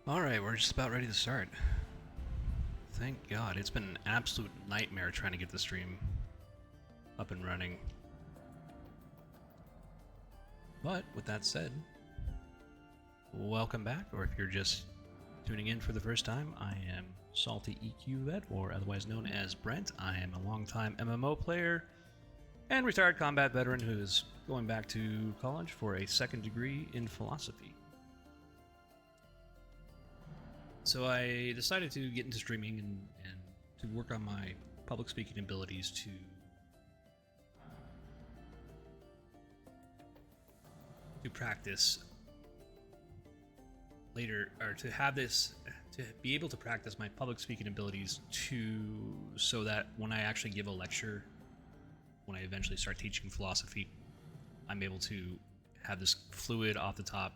Alright, we're just about ready to start. Thank God. It's been an absolute nightmare trying to get the stream up and running. But, with that said, welcome back, or if you're just tuning in for the first time, I am Salty EQ Vet, or otherwise known as Brent. I am a longtime MMO player and retired combat veteran who is going back to college for a second degree in philosophy. So I decided to get into streaming and to work on my public speaking abilities to practice later, or to have this, to be able to practice my public speaking abilities so that when I actually give a lecture, when I eventually start teaching philosophy, I'm able to have this fluid off the top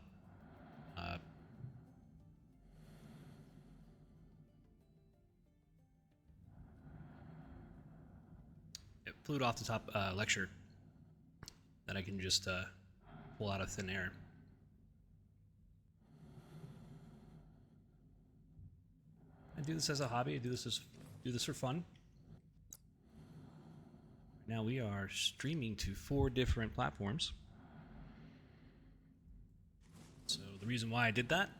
lecture that I can just pull out of thin air. I do this as a hobby. I do this for fun. Now we are streaming to 4 different platforms. So the reason why I did that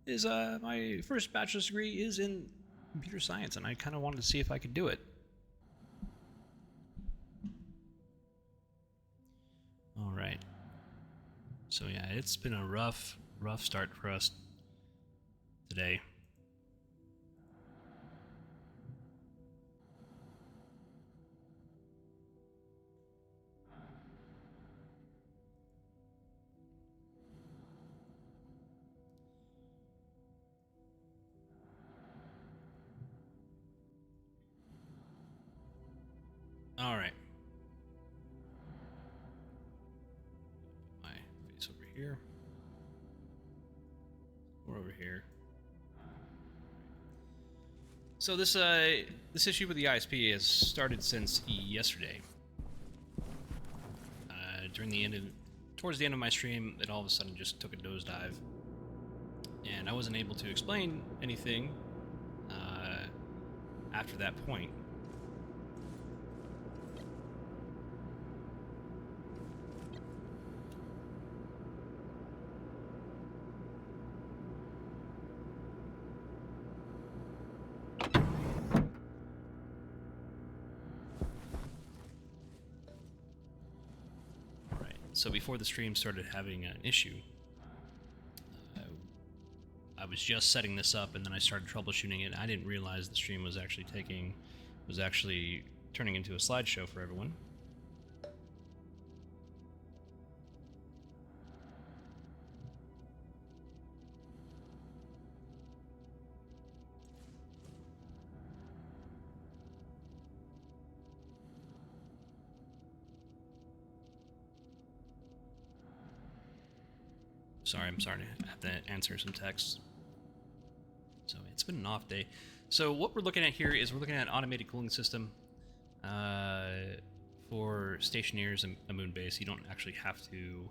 is my first bachelor's degree is in computer science, and I kind of wanted to see if I could do it. All right. So yeah, it's been a rough start for us today. All right. My face over here. Or over here. So this issue with the ISP has started since yesterday. Towards the end of my stream, it all of a sudden just took a nosedive, and I wasn't able to explain anything after that point. So before the stream started having an issue, I was just setting this up, and then I started troubleshooting it. I didn't realize the stream was actually turning into a slideshow for everyone. Sorry, I'm starting to have to answer some texts. So it's been an off day. So what we're looking at here is we're looking at an automated cooling system for stationeers and a moon base. You don't actually have to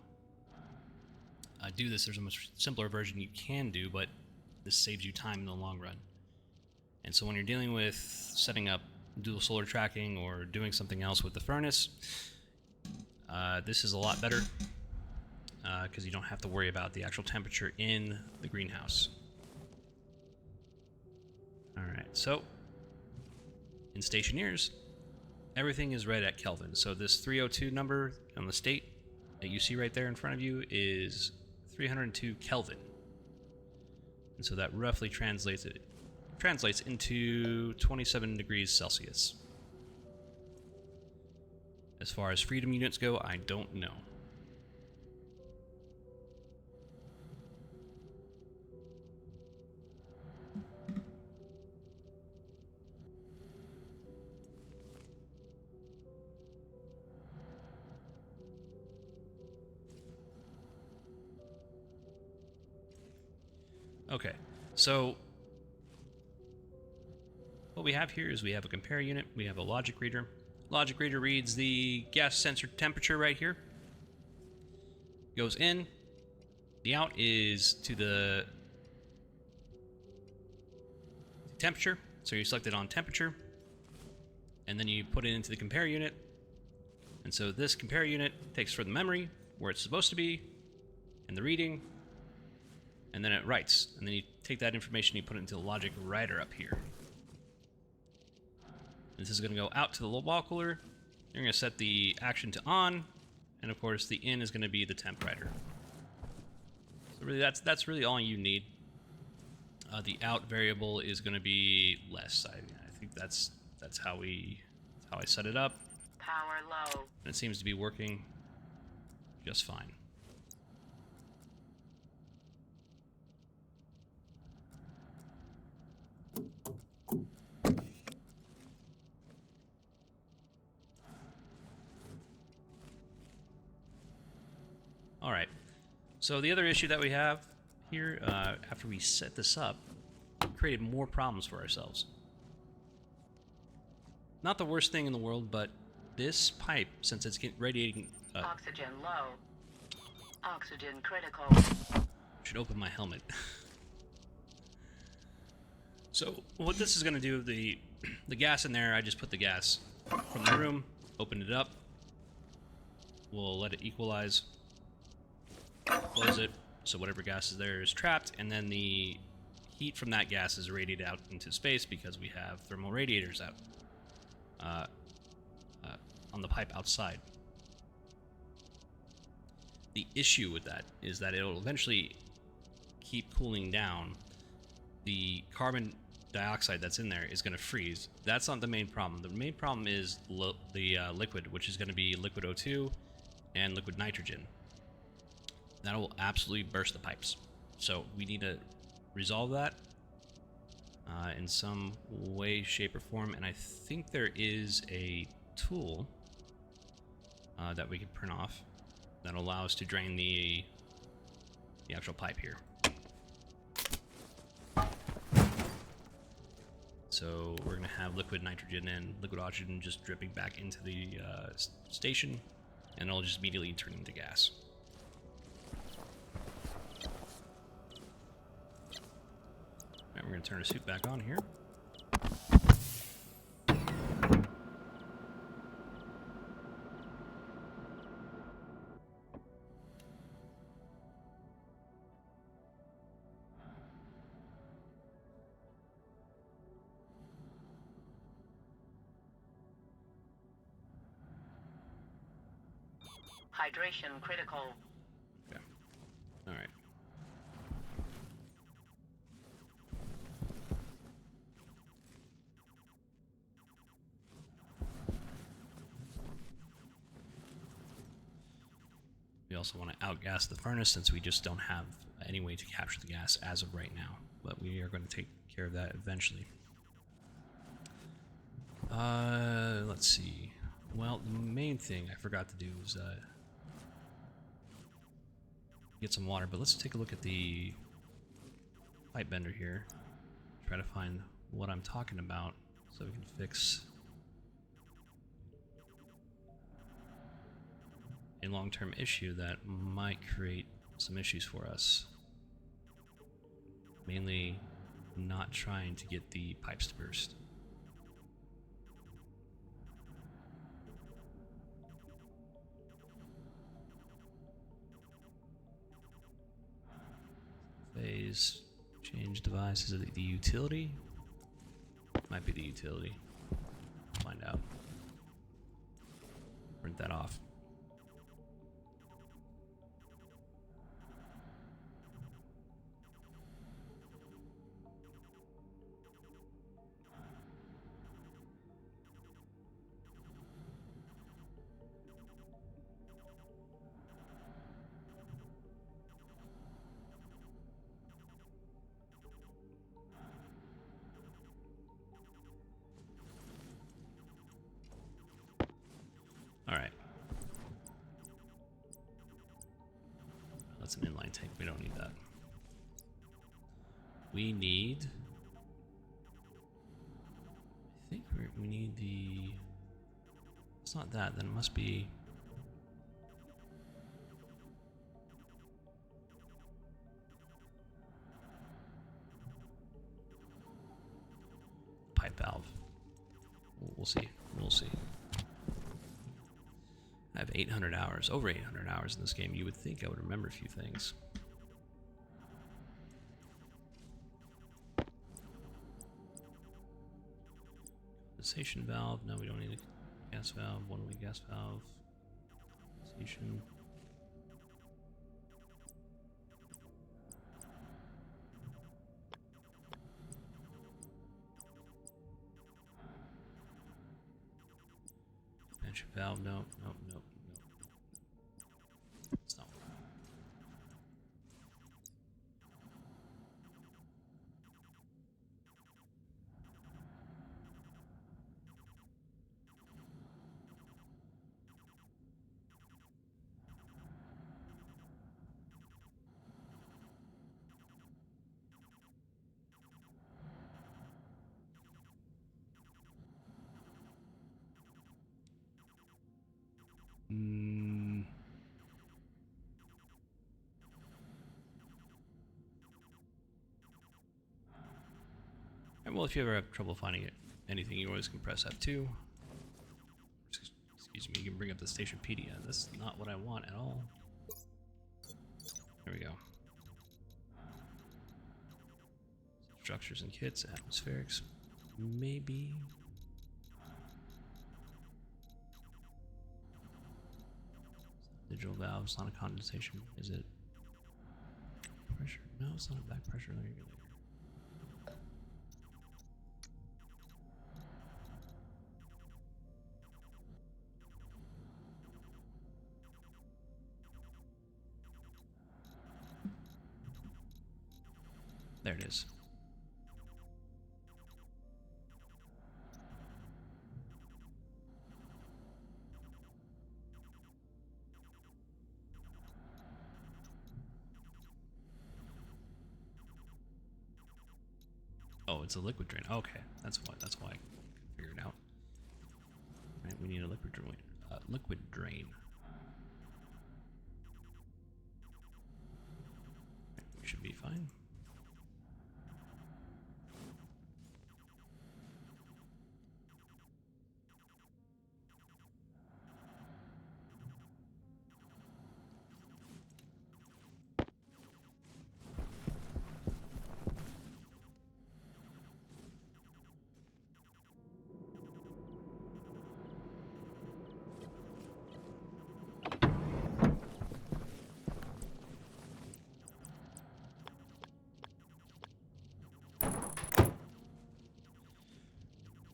do this. There's a much simpler version you can do, but this saves you time in the long run. And so when you're dealing with setting up dual solar tracking or doing something else with the furnace, this is a lot better because you don't have to worry about the actual temperature in the greenhouse. Alright, so in stationeers, everything is read at Kelvin. So this 302 number on the state that you see right there in front of you is 302 Kelvin. And so that roughly translates into 27 degrees Celsius. As far as freedom units go, I don't know. Okay, so what we have here is we have a compare unit, we have a logic reader. Logic reader reads the gas sensor temperature right here. Goes in. The out is to the temperature. So you select it on temperature, and then you put it into the compare unit. And so this compare unit takes for the memory where it's supposed to be, and the reading, and then it writes. And then you take that information, you put it into the logic writer up here. This is going to go out to the wall cooler. You're going to set the action to on, and of course the in is going to be the temp writer. So really, that's really all you need. The out variable is going to be less. I think that's how I set it up. Power low. And it seems to be working just fine. All right. So the other issue that we have here, after we set this up, we created more problems for ourselves. Not the worst thing in the world, but this pipe, since it's radiating... Oxygen low. Oxygen critical. Should open my helmet. So what this is going to do, the gas in there, I just put the gas from the room, opened it up. We'll let it equalize. Close it, so whatever gas is there is trapped, and then the heat from that gas is radiated out into space because we have thermal radiators out on the pipe outside. The issue with that is that it'll eventually keep cooling down. The carbon dioxide that's in there is going to freeze. That's not the main problem. The main problem is the liquid, which is going to be liquid O2 and liquid nitrogen. That will absolutely burst the pipes. So we need to resolve that in some way, shape, or form. And I think there is a tool that we can print off that will allow us to drain the actual pipe here. So we're going to have liquid nitrogen and liquid oxygen just dripping back into the station, and it'll just immediately turn into gas. Alright, we're going to turn our suit back on here. Hydration critical. Okay. Alright. We also want to outgas the furnace since we just don't have any way to capture the gas as of right now. But we are going to take care of that eventually. Let's see. Well, the main thing I forgot to do is get some water, but let's take a look at the pipe bender here. Try to find what I'm talking about so we can fix a long-term issue that might create some issues for us. Mainly not trying to get the pipes to burst. Phase change device, is it the utility? Might be the utility. Find out. Print that off. Alright. That's an inline tank. We don't need that. We need... I think we need the... It's not that, then it must be... we'll see. We'll see. I have 800 hours, over 800 hours in this game. You would think I would remember a few things. Condensation valve. No, we don't need a gas valve. One-way gas valve. Condensation. Expansion valve. Nope. Nope. Nope. Nope. It's not. Well, if you ever have trouble finding anything, you always can press F2. Excuse me, you can bring up the Stationpedia. That's not what I want at all. There we go. Structures and kits, atmospherics, maybe. Digital valves, not a condensation. Is it pressure? No, it's not a back pressure regulator. There it is. Oh, it's a liquid drain. Okay, that's why I figured it out. Right, we need a liquid drain. Liquid drain. Right, we should be fine.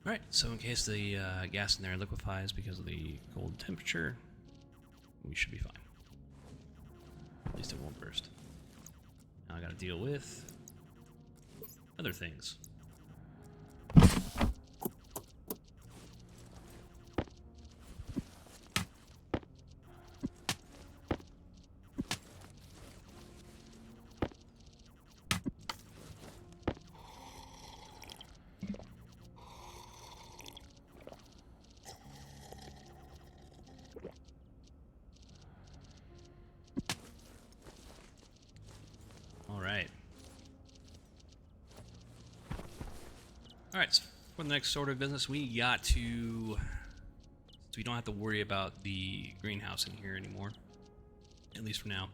Alright, so in case the gas in there liquefies because of the cold temperature, we should be fine. At least it won't burst. Now I gotta deal with other things. Alright, so for the next order of business, we got to... So we don't have to worry about the greenhouse in here anymore. At least for now.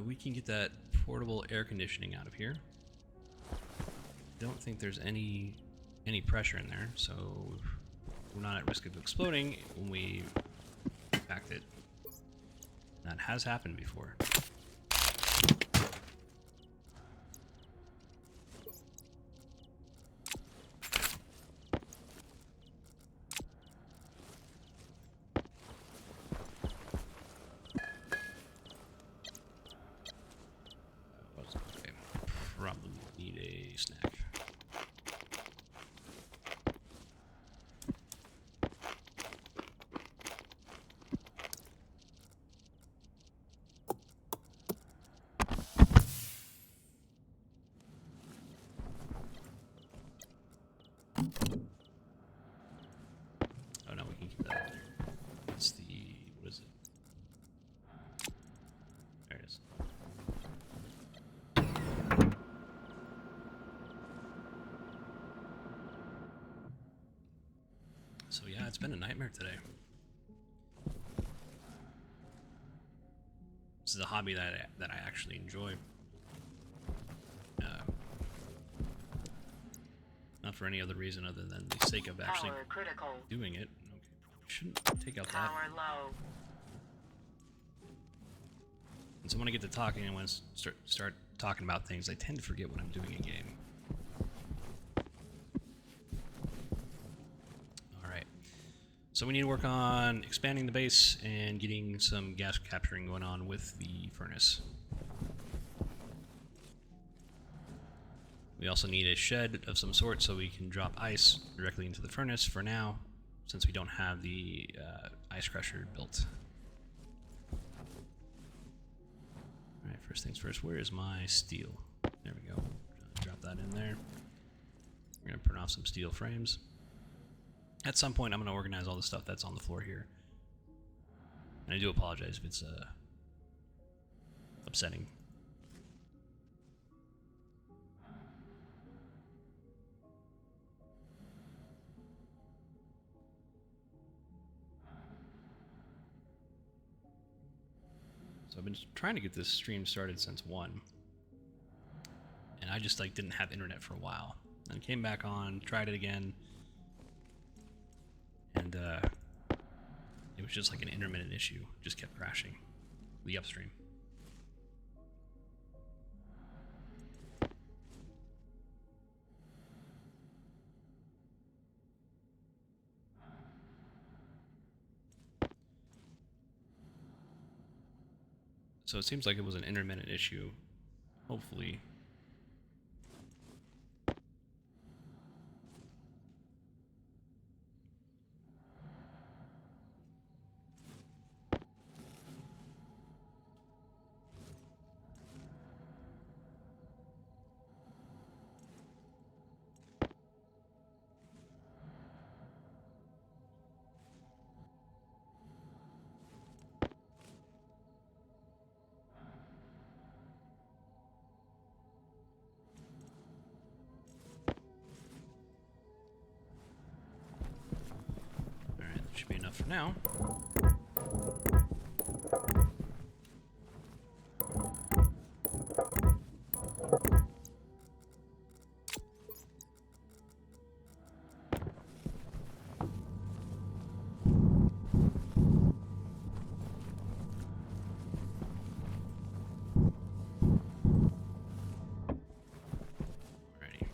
We can get that portable air conditioning out of here. Don't think there's any pressure in there, so we're not at risk of exploding when we packed it. That has happened before. Probably need a snack. Oh no, we can keep that. It's the, what is it? There it is. So yeah, it's been a nightmare today. This is a hobby that I actually enjoy. Not for any other reason other than the sake of actually Power critical. doing it. Okay, shouldn't take out that. Power low. And so when I get to talking and when I start talking about things, I tend to forget what I'm doing in game. Alright. So we need to work on expanding the base and getting some gas capturing going on with the furnace. We also need a shed of some sort so we can drop ice directly into the furnace for now, since we don't have the ice crusher built. Alright, first things first, where is my steel? There we go. Drop that in there. We're going to print off some steel frames. At some point, I'm going to organize all the stuff that's on the floor here. And I do apologize if it's upsetting. So I've been trying to get this stream started since 1. And I just like didn't have internet for a while. And came back on, tried it again. And it was just like an intermittent issue. Just kept crashing. The upstream. So it seems like it was an intermittent issue. Hopefully. Should be enough for now. Alrighty.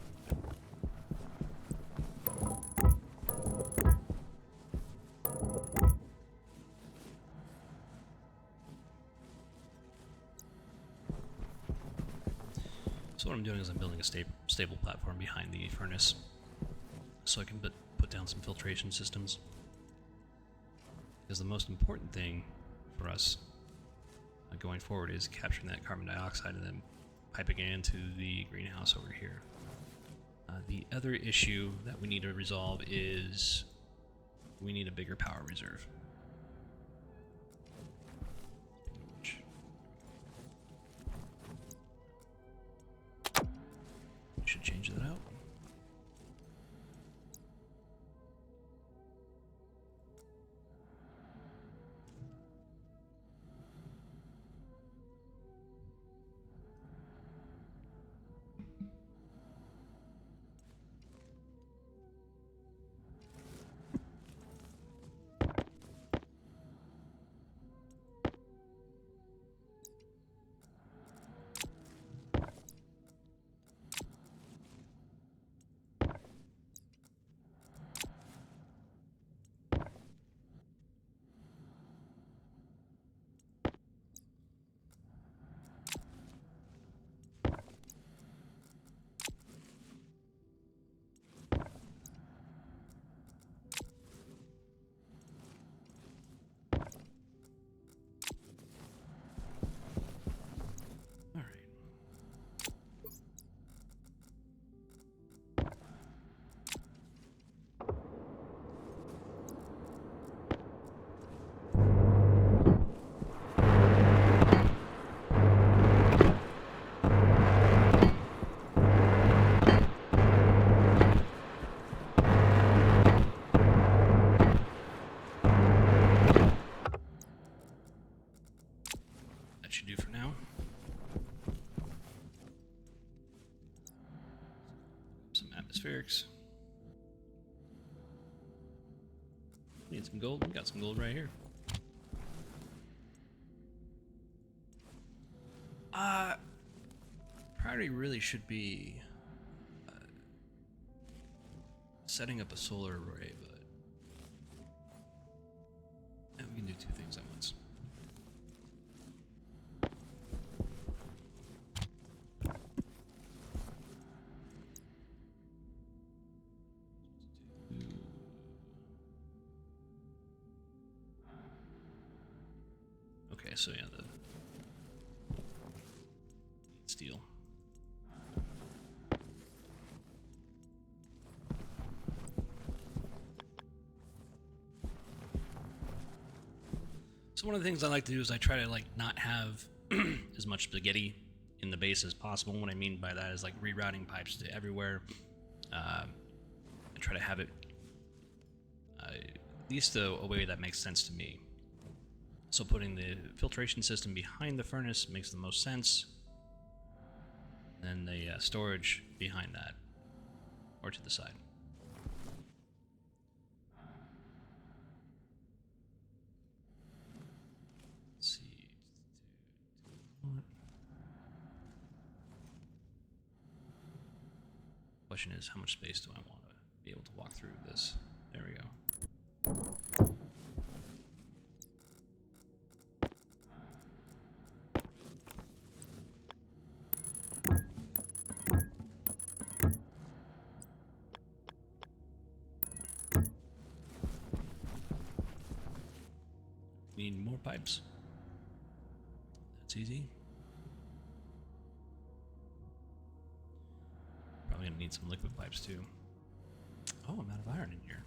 So what I'm doing is I'm building a stable platform behind the furnace so I can put down some filtration systems. Because the most important thing for us going forward is capturing that carbon dioxide and then piping it into the greenhouse over here. The other issue that we need to resolve is we need a bigger power reserve. Should change that out. atmospherics. Need some gold? We got some gold right here. Priority really should be setting up a solar array, but we can do two things at once. Okay, so yeah, the steel. So one of the things I like to do is I try to like not have as much spaghetti in the base as possible. What I mean by that is like rerouting pipes to everywhere. I try to have it at least a way that makes sense to me. So putting the filtration system behind the furnace makes the most sense. Then the storage behind that, or to the side. Let's see. Question is, how much space do I want to be able to walk through this? There we go. Need more pipes. That's easy. Probably gonna need some liquid pipes too. Oh, I'm out of iron in here.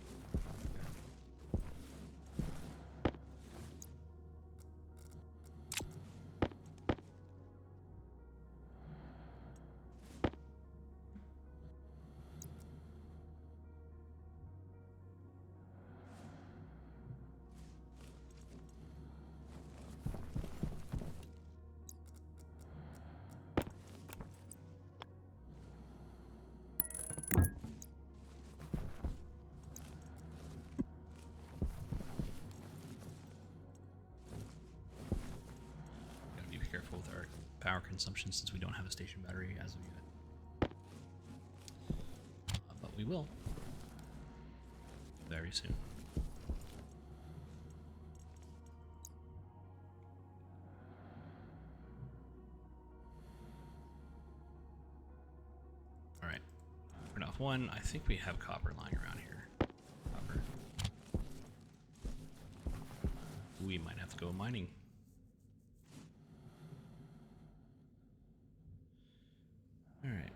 Careful with our power consumption since we don't have a station battery as of yet. But we will very soon. Alright. Turn off one. I think we have copper lying around here. Copper. We might have to go mining. Alright.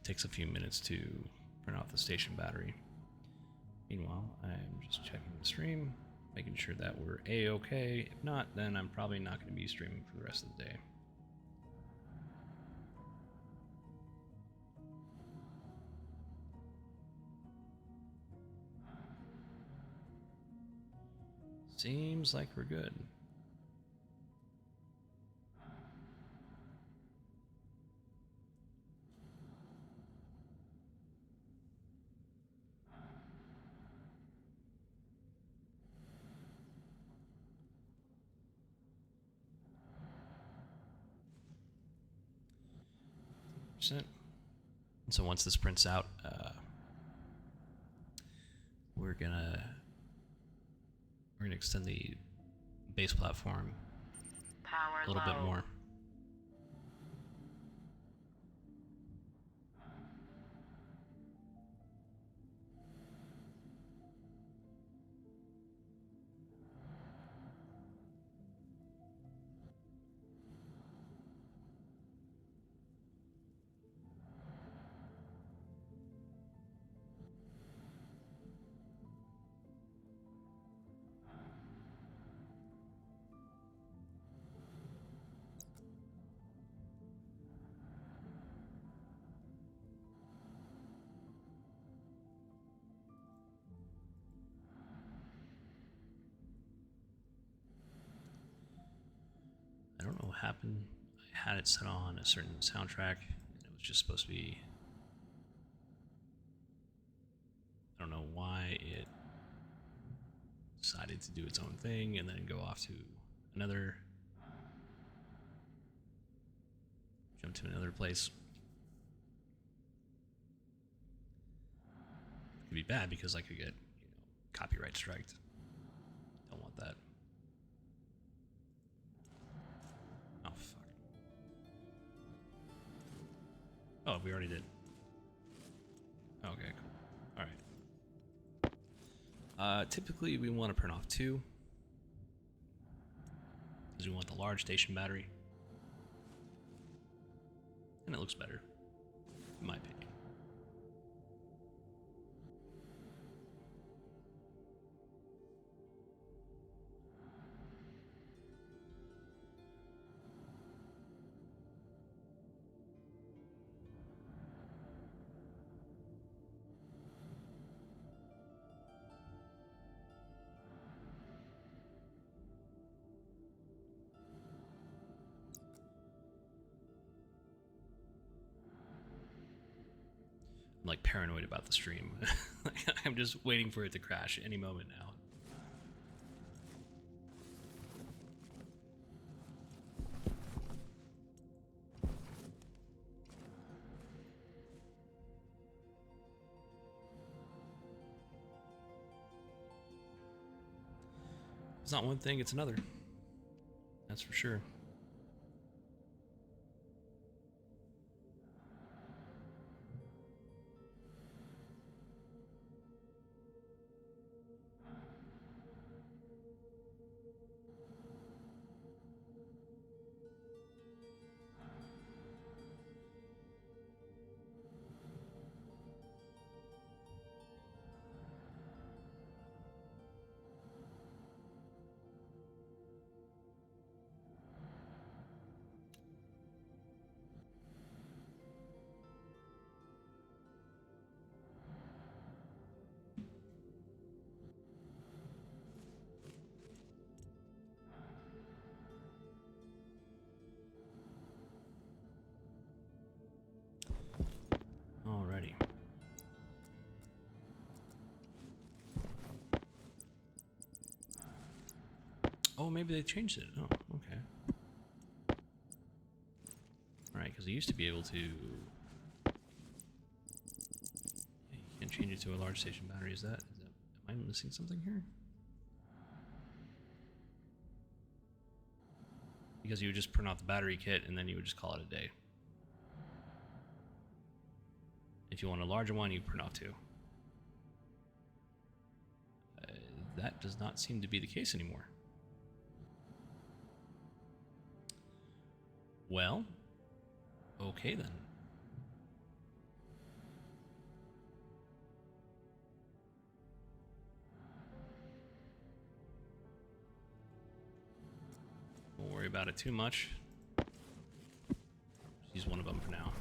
Takes a few minutes to turn off the station battery. Meanwhile, I'm just checking the stream, making sure that we're A-okay. If not, then I'm probably not going to be streaming for the rest of the day. Seems like we're good. And so once this prints out, we're gonna extend the base platform Power a little bit more. I don't know what happened. I had it set on a certain soundtrack, and it was just supposed to be... I don't know why it decided to do its own thing and then go off to another... jump to another place. It could be bad because I could get, copyright striked. Don't want that. Oh, fuck. Oh, we already did. Okay, cool. Alright. Typically we want to print off 2. Because we want the large station battery. And it looks better, in my opinion. I'm like paranoid about the stream. I'm just waiting for it to crash any moment now. It's not one thing, it's another. That's for sure. Alrighty. Oh, maybe they changed it. Oh, okay. Alright, because they used to be able to... Yeah, you can change it to a large station battery. Is that... Am I missing something here? Because you would just print out the battery kit and then you would just call it a day. If you want a larger one, you print out 2. That does not seem to be the case anymore. Well, okay then. Don't worry about it too much. Just use one of them for now.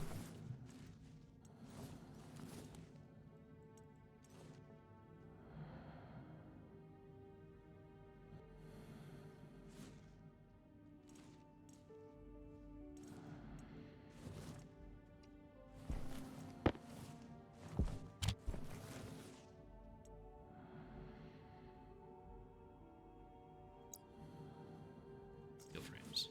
Steel frames.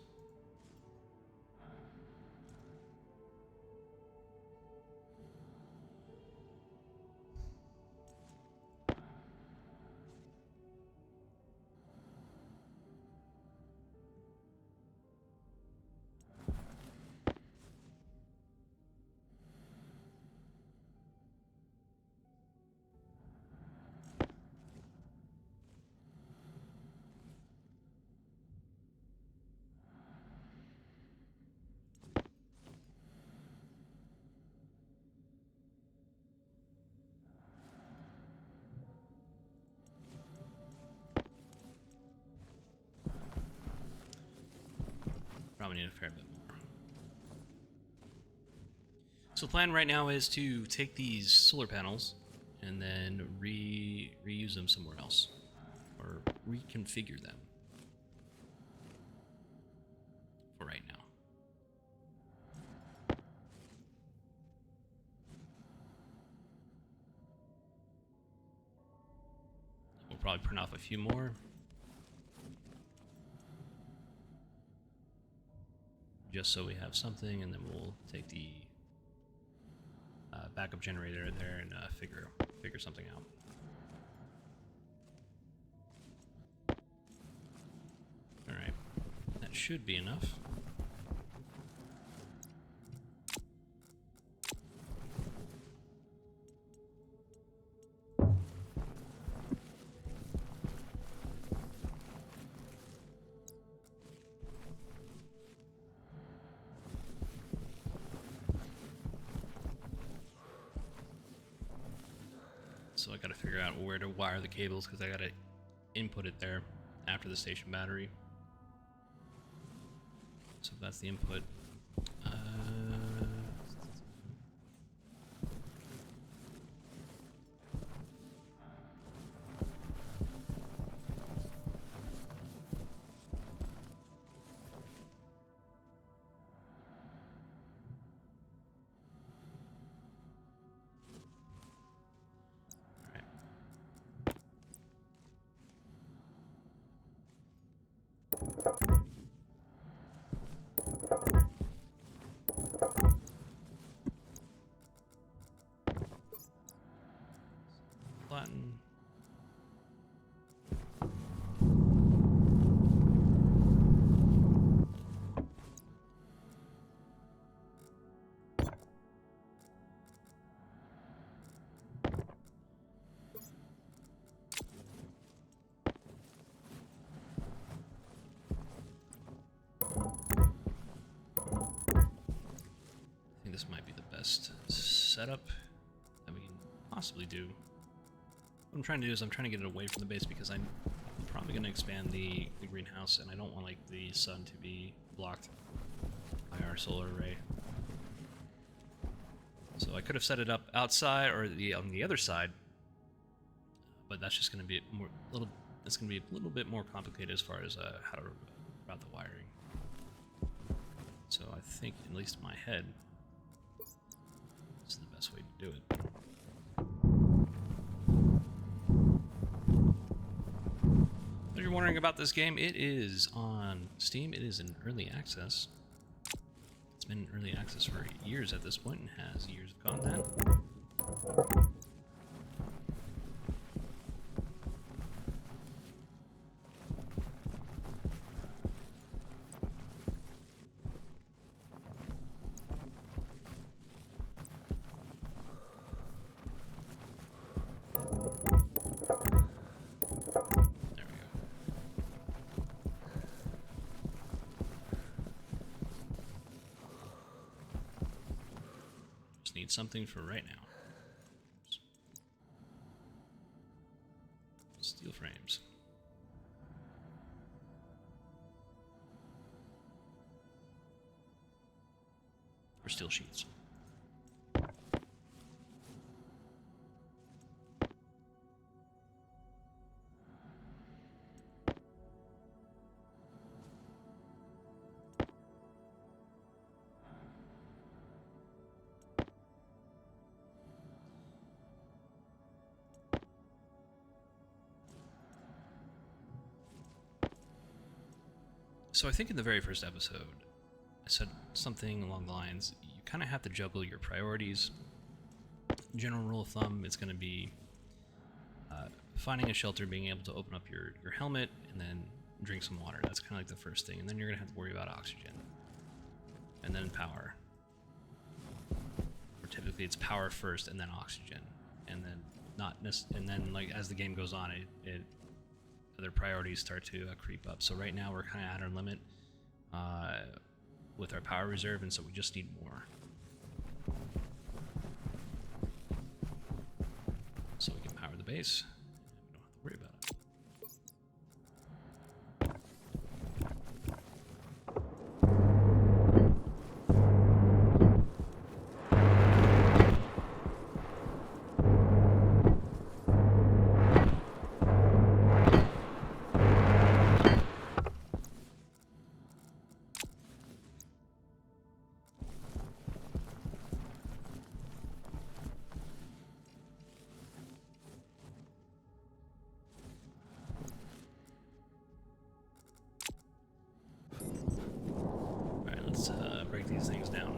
Probably need a fair bit more. So the plan right now is to take these solar panels and then reuse them somewhere else, or reconfigure them. probably print off a few more. Just so we have something, and then we'll take the backup generator there and figure something out. Alright, that should be enough. So I gotta figure out where to wire the cables because I gotta input it there after the station battery. So that's the input. Flatten. I think this might be the best setup that we can possibly do. What I'm trying to do is I'm trying to get it away from the base because I'm probably going to expand the greenhouse, and I don't want like the sun to be blocked by our solar array. So I could have set it up outside or on the other side, but that's just going to be it's going to be a little bit more complicated as far as how to route the wiring. So I think, at least in my head, this is the best way to do it. If you're wondering about this game, it is on Steam. It is in early access. It's been in early access for years at this point and has years of content. Need something for right now. Steel frames. Or steel sheets. So I think in the very first episode, I said something along the lines, you kind of have to juggle your priorities. General rule of thumb, it's going to be finding a shelter, being able to open up your helmet, and then drink some water. That's kind of like the first thing. And then you're going to have to worry about oxygen. And then power. Or typically it's power first and then oxygen. And then like as the game goes on, other priorities start to creep up. So right now we're kind of at our limit with our power reserve, and so we just need more. So we can power the base, and we don't have to worry about it. these things down.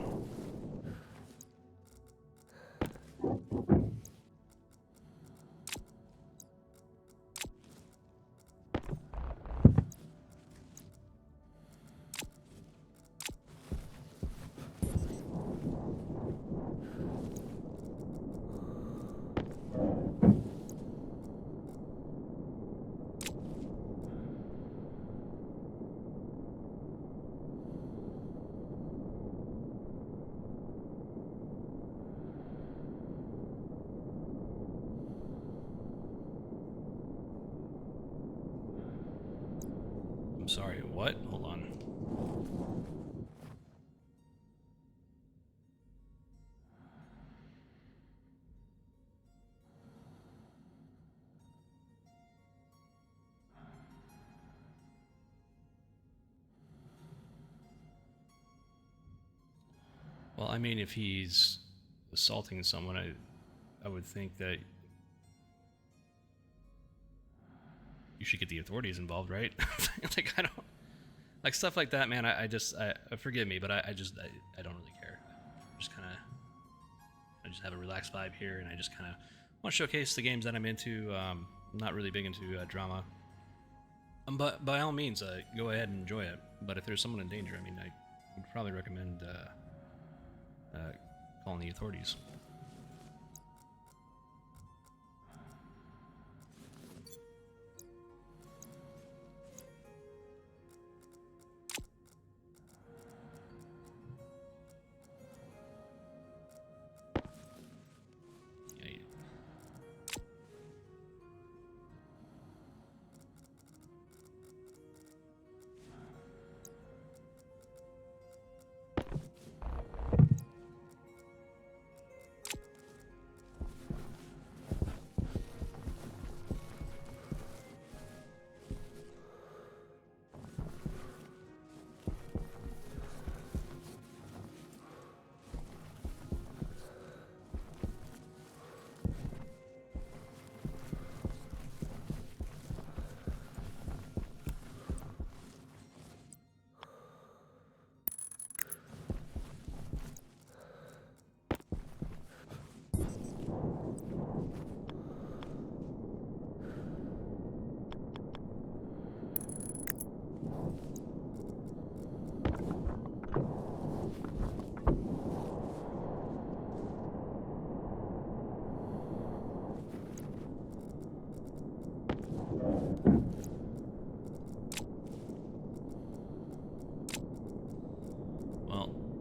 I'm sorry, what? Hold on. Well, I mean, if he's assaulting someone, I would think that you should get the authorities involved, right? Like, I don't like stuff like that, man. I just forgive me, but I don't really care. I just have a relaxed vibe here, and I just kind of want to showcase the games that I'm into. I'm not really big into drama, but by all means, go ahead and enjoy it. But if there's someone in danger, I mean, I would probably recommend calling the authorities.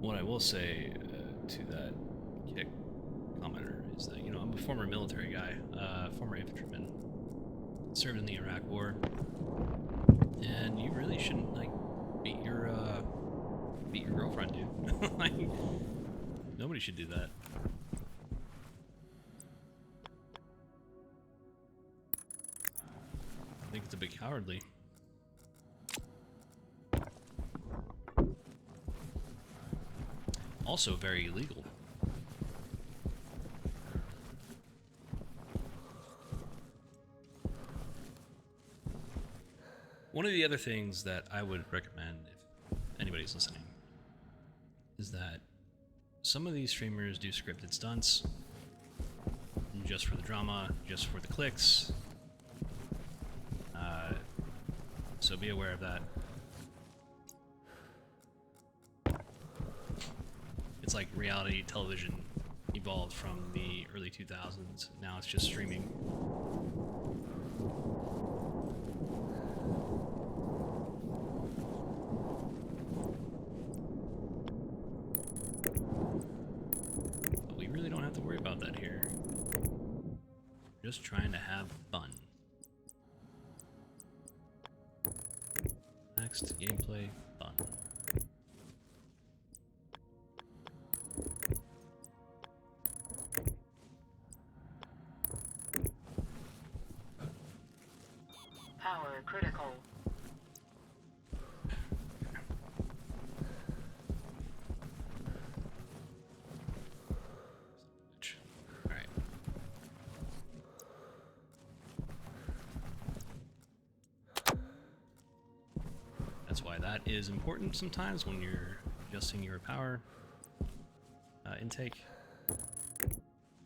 What I will say to that kick commenter is that, you know, I'm a former military guy, former infantryman, served in the Iraq War, and you really shouldn't, like, beat your girlfriend, dude. Like, nobody should do that. I think it's a bit cowardly. Also very illegal. One of the other things that I would recommend, if anybody's listening, is that some of these streamers do scripted stunts just for the drama, just for the clicks. So be aware of that. It's like reality television evolved from the early 2000s. Now it's just streaming. But we really don't have to worry about that here. We're just trying to have fun. Next, gameplay, fun. Power critical. Alright. That's why that is important sometimes when you're adjusting your power intake.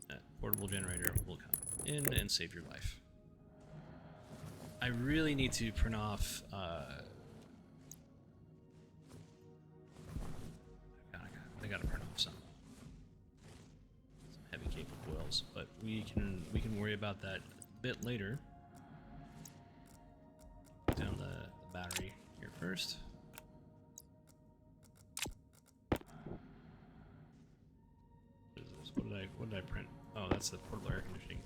That portable generator will come in and save your life. I really need to print off. I gotta print off some heavy cable coils, but we can worry about that a bit later. Put down the battery here first. What is this? What did I print? Oh, that's the portable air conditioning.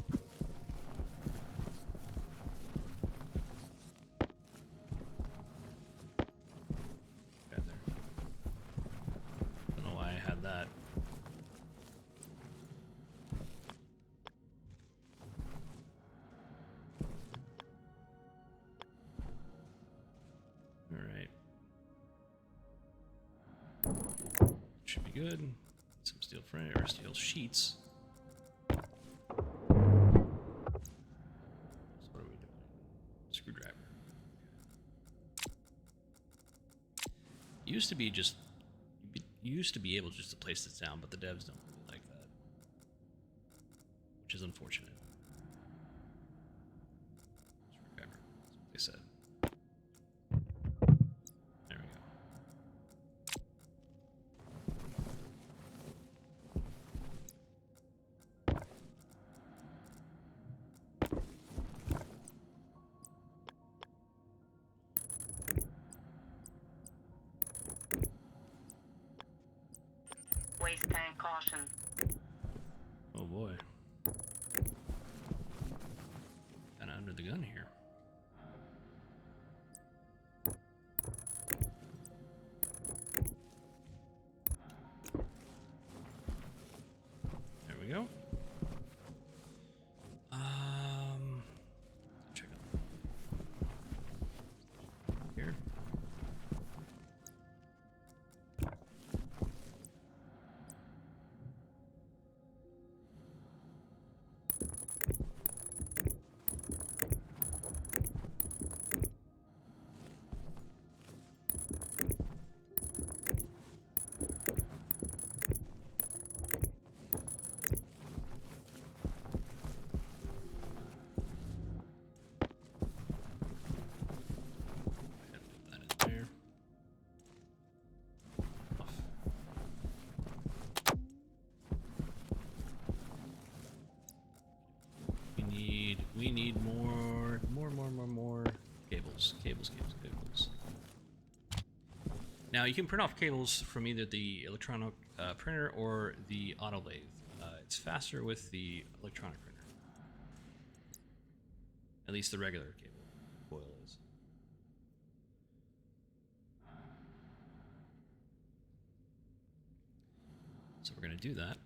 Got there. Don't know why I had that. All right. Should be good. Some steel frame or steel sheets. So what are we doing? Screwdriver. Used to be just you used to be able just to place this down, but the devs don't really like that, which is unfortunate. Screwdriver. That's what they said. There we go. Waste tank caution. Oh boy. Kinda under the gun here. There we go. Check out here. We need more cables. Cables. Now you can print off cables from either the electronic printer or the autolathe. It's faster with the electronic printer. At least the regular cable coil is. So we're going to do that.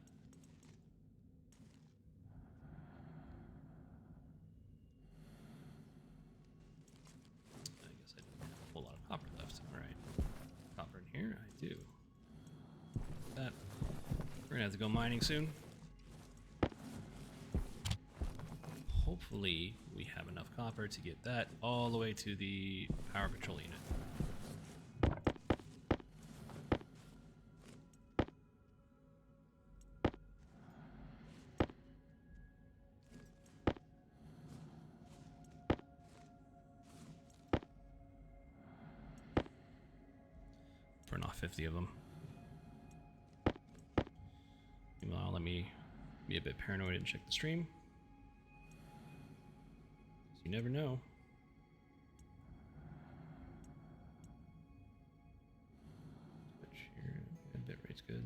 Here I do. That we're gonna have to go mining soon. Hopefully we have enough copper to get that all the way to the power control unit. Print off 50 of them. Meanwhile, let me be a bit paranoid and check the stream. You never know. Switch here. Yeah, bit rate's good.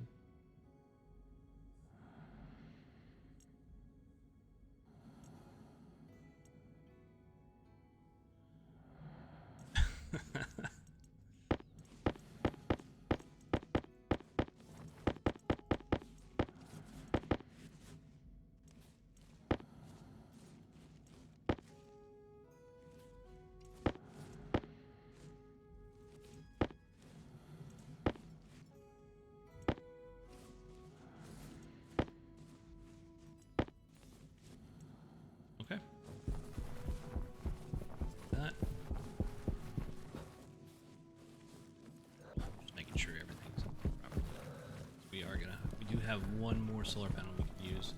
have one more solar panel we can use.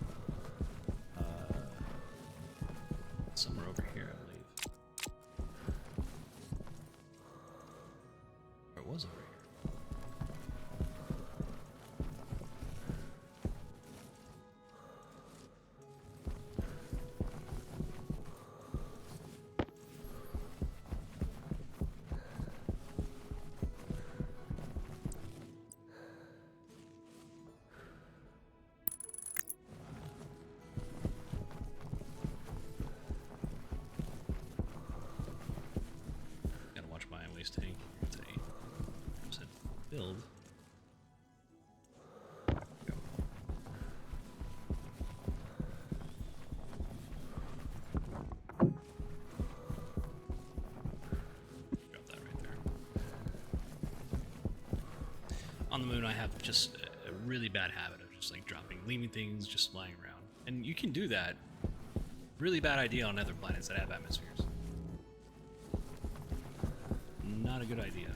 Somewhere over here, I believe. Or it was over here. Tank. It's a build. Go. Drop that right there. On the moon, I have just a really bad habit of just like leaving things just flying around, and you can do that. Really bad idea on other planets that have atmospheres. Not a good idea.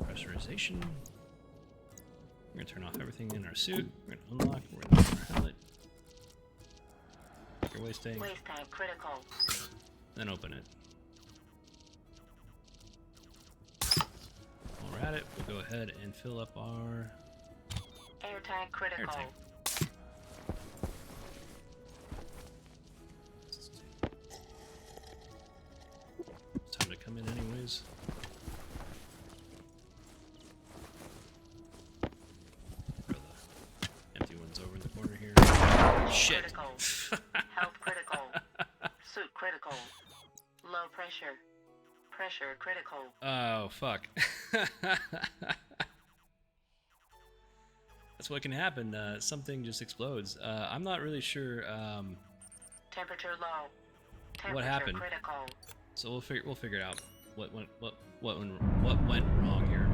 Pressurization. We're gonna turn off everything in our suit. We're gonna unlock. We're gonna put our helmet. Your waste tank. Waste tank critical. Then open it. While we're at it, we'll go ahead and fill up our Air tank critical. air tank. Time to come in anyways. Throw the empty ones over in the corner here. Shit. Critical. Health critical. Suit critical. Low pressure. Pressure critical. Oh, fuck. That's what can happen. Something just explodes. I'm not really sure Temperature low. Temperature what happened. Critical. So we'll figure it out. What went wrong here?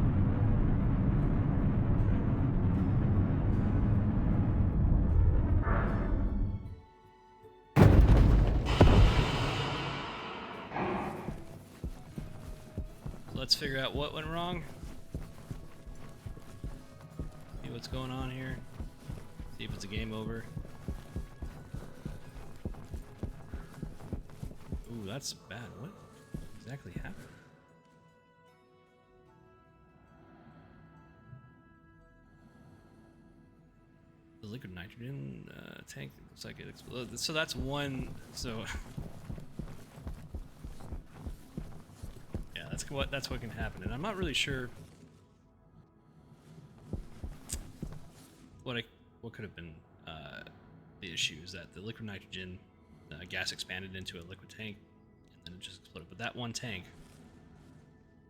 Let's figure out what went wrong. See what's going on here. See if it's a game over. Ooh, that's bad. What exactly happened? The liquid nitrogen tank looks like it exploded. So that's one. So yeah, that's what can happen. And I'm not really sure what could have been the issue. Is that the liquid nitrogen gas expanded into a liquid tank, and then it just exploded. But that one tank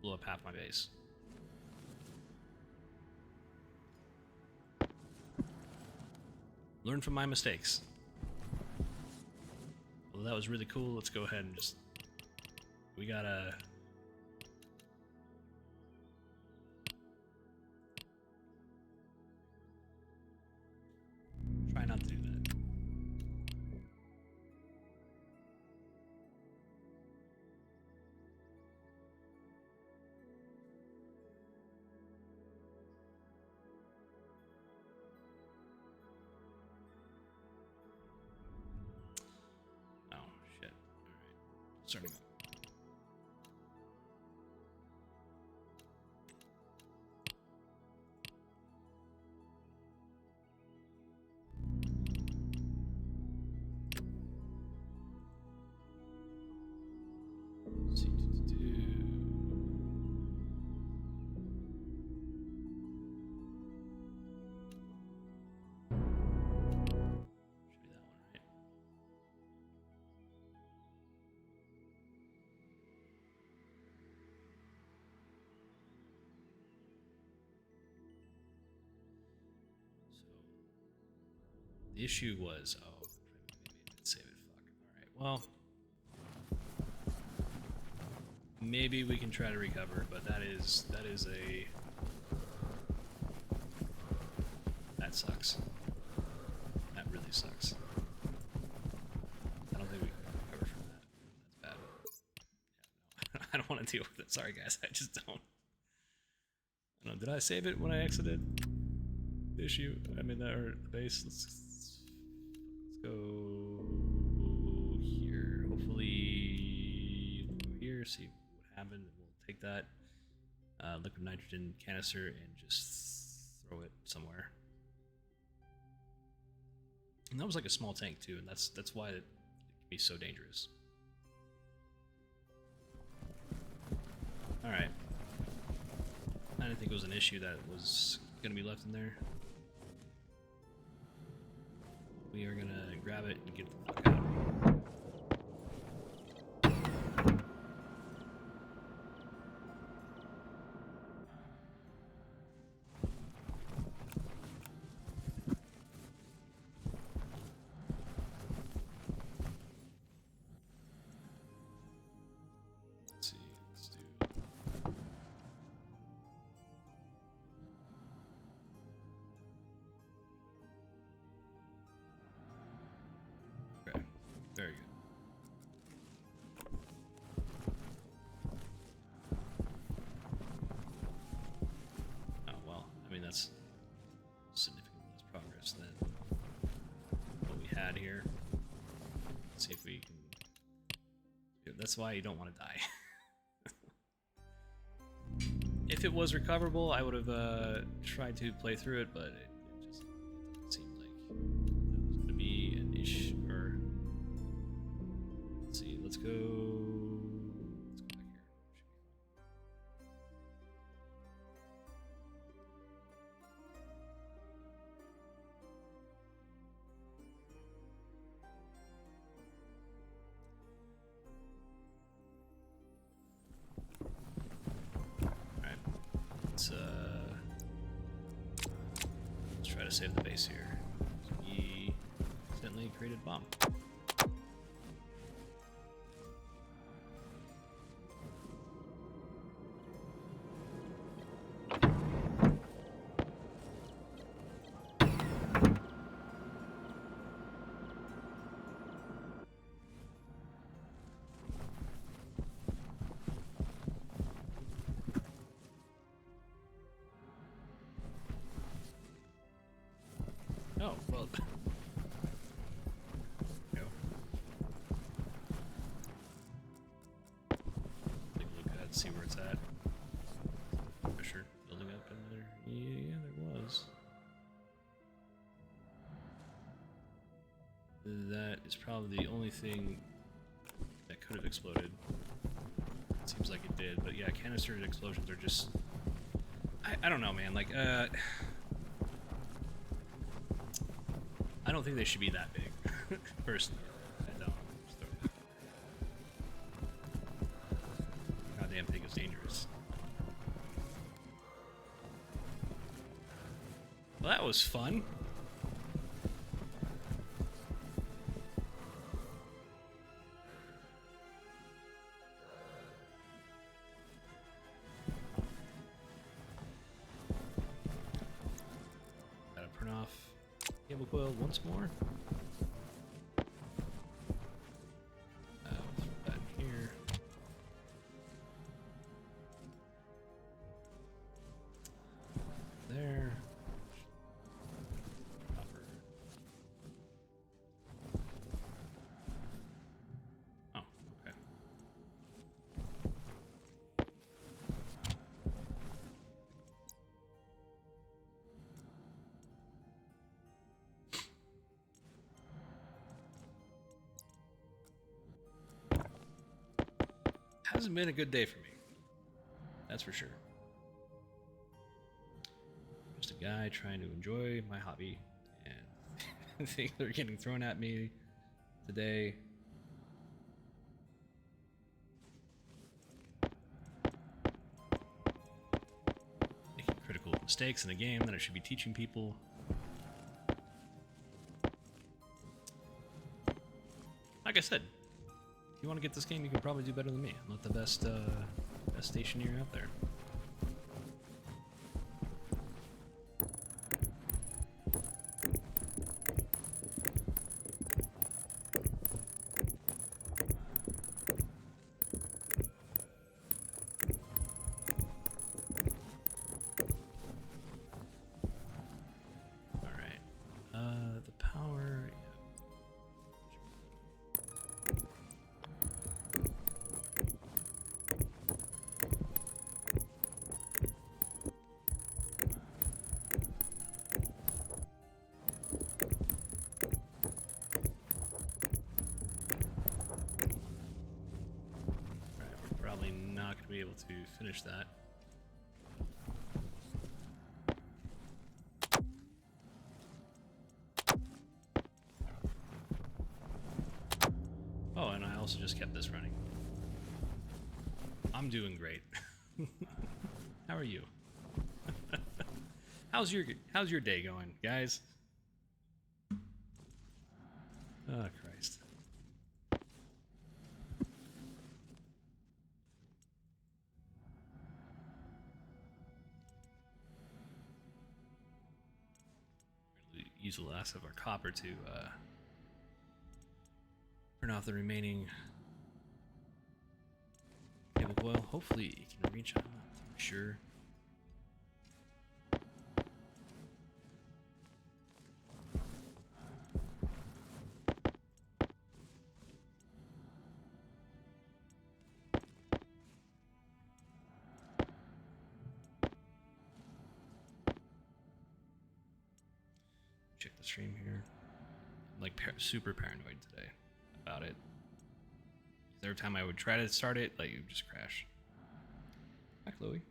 blew up half my base. Learn from my mistakes. Well, that was really cool. Let's go ahead and just... We gotta... Try not to do that. Starting up. The issue was, oh, maybe I didn't save it. Fuck. All right. Well, maybe we can try to recover, but that sucks. That really sucks. I don't think we can recover from that. That's bad. Yeah, no. don't want to deal with it. Sorry, guys. I just don't. I don't know. Did I save it when I exited the issue? I mean, or the base. Let's go here. Hopefully, we'll go here. See what happened. We'll take that liquid nitrogen canister and just throw it somewhere. And that was like a small tank too, and that's why it can be so dangerous. Alright. I didn't think it was an issue that was going to be left in there. We are going to grab it and get the fuck out. Very good. Oh, well, I mean, that's significantly less progress than what we had here. Let's see if we can... That's why you don't want to die. If it was recoverable, I would have tried to play through it, but it just doesn't seem like that was going to be an issue. Let's go back here. Alright. Let's try to save the base here. He accidentally created a bomb. Oh, well. Go. Take a look at it, see where it's at. Pressure building up in there. Yeah, there was. That is probably the only thing that could have exploded. It seems like it did, but yeah, canister explosions are just... I don't know, man. Like, I don't think they should be that big, personally. I don't. Just throw it back. Goddamn thing is dangerous. Well, that was fun. Gotta print off cable coil once more. Throw that in here. There. Copper. Oh, okay. Hasn't been a good day for me. That's for sure. Just a guy trying to enjoy my hobby, and things are getting thrown at me today. Making critical mistakes in a game that I should be teaching people. Like I said, if you want to get this game, you can probably do better than me. I'm not the best stationeer out there. be able to finish that. Oh, and I also just kept this running. I'm doing great. How are you? How's your day going, guys? Oh, Christ. Use the last of our copper to turn off the remaining cable coil. Hopefully it can reach. I'm not too sure. Check the stream here. I'm like super paranoid today about it. Every time I would try to start it, like, it would just crash. Hi, Chloe.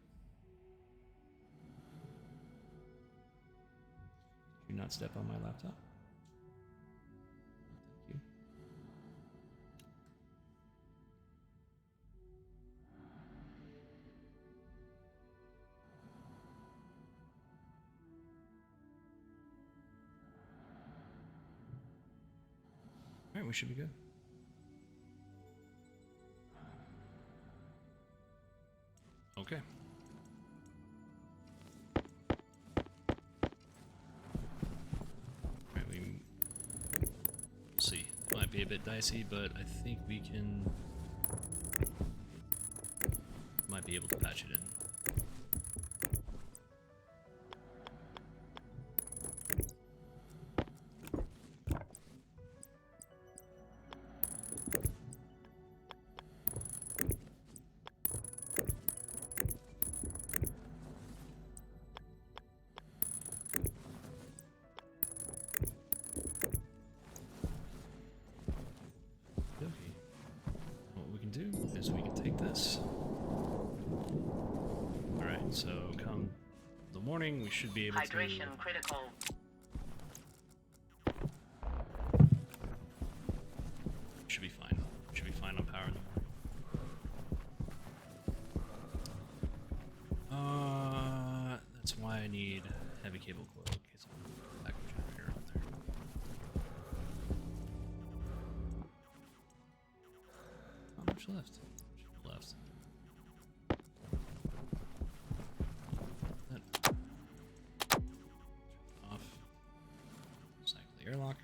Do not step on my laptop. Thank you. All right, we should be good. Okay. Alright, we'll see. It might be a bit dicey, but I think we can... might be able to patch it in. We can take this. Alright, so come the morning, we should be able Hydration to... critical. Should be fine. Should be fine on power in the morning. That's why I need heavy cable coil in case I'm back with generator out there. Not much left. Left. That. Off. Cycle the airlock.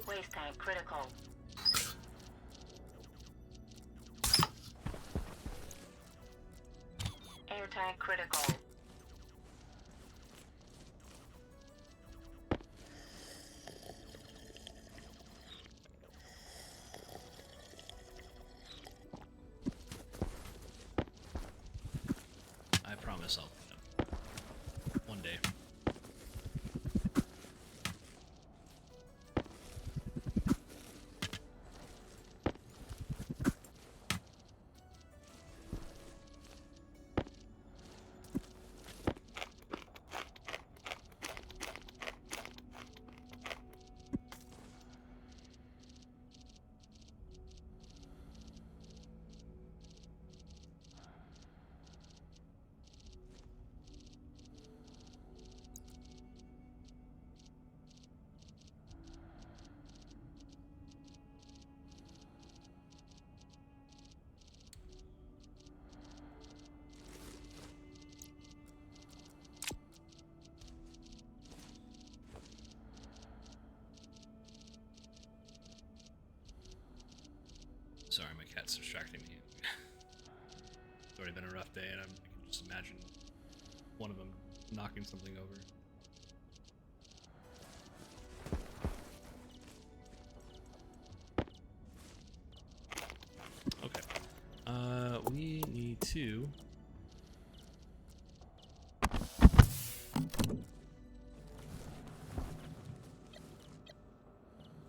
Waste tank critical. Air tank critical. I promise I'll clean up one day. Sorry, my cat's distracting me. It's already been a rough day, and I can just imagine one of them knocking something over. Okay. We need to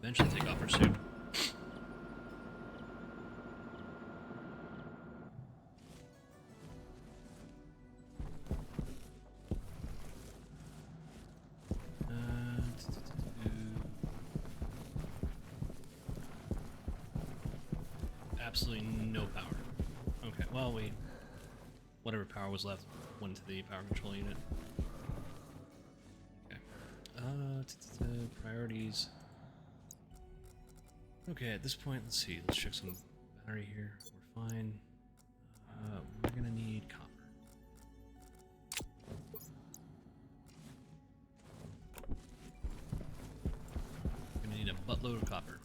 eventually take off our suit. Absolutely no power. Okay, well, whatever power was left went to the power control unit. Okay. Priorities. Okay, at this point, let's see. Let's check some battery here. We're fine. We're gonna need copper. We're gonna need a buttload of copper.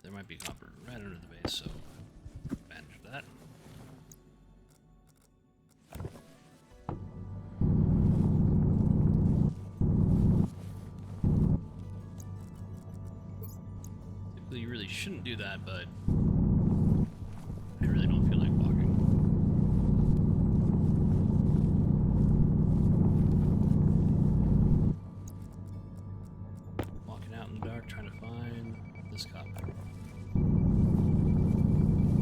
There might be copper right under the base, so advantage of that. Typically, you really shouldn't do that, but I really don't feel like walking. Walking out in the dark, trying to find this copper.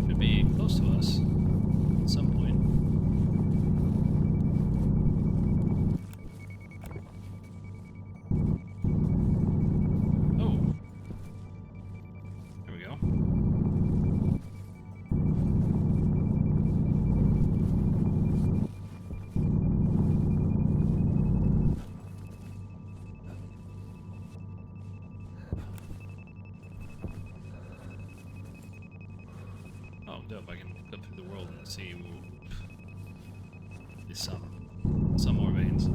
Should be close to us at some point. Oh, there we go. Oh, dope! I can go through the world and see some more veins.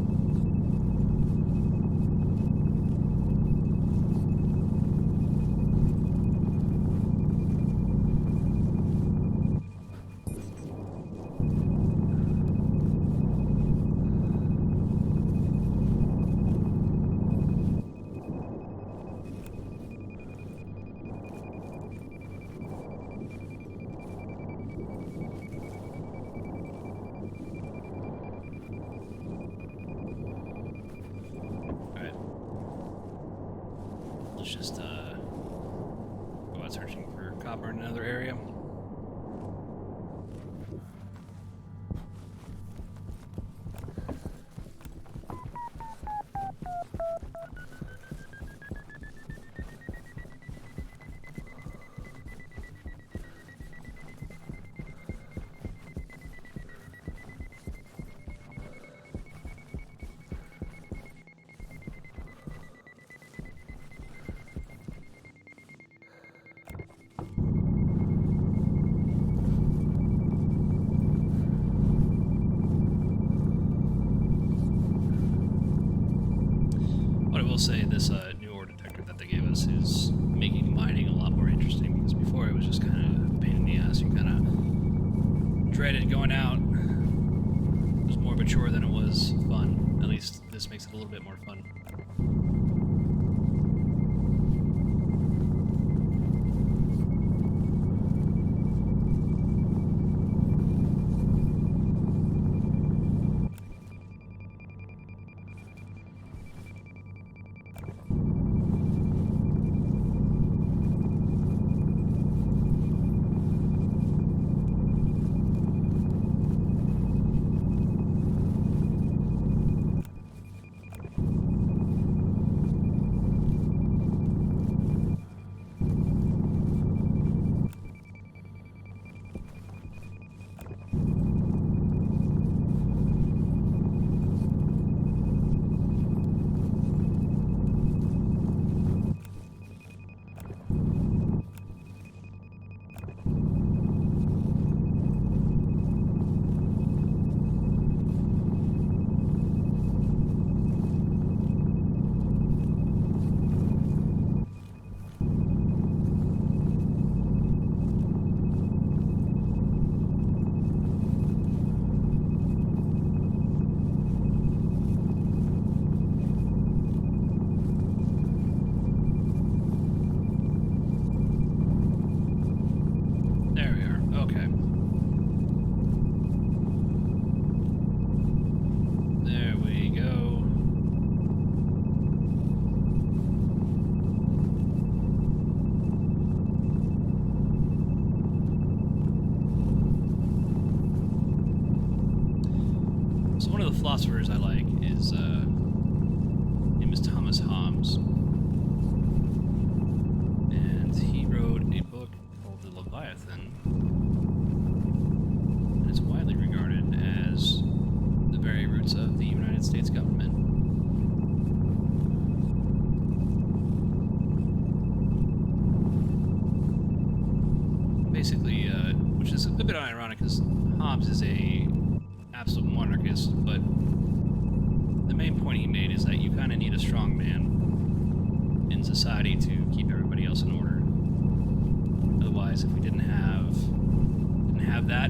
Let's just go out searching for copper in another area. What I will say, this new ore detector that they gave us is making mining a lot more interesting, because before it was just kind of a pain in the ass. You kind of dreaded going out. It was more of a chore than it was fun. At least this makes it a little bit more fun. philosophers I like is name is Thomas Hobbes, and he wrote a book called The Leviathan, and it's widely regarded as the very roots of the United States government. Basically, which is a bit ironic because Hobbes is a absolute monarchist, but the main point he made is that you kind of need a strong man in society to keep everybody else in order. Otherwise, if we didn't have that,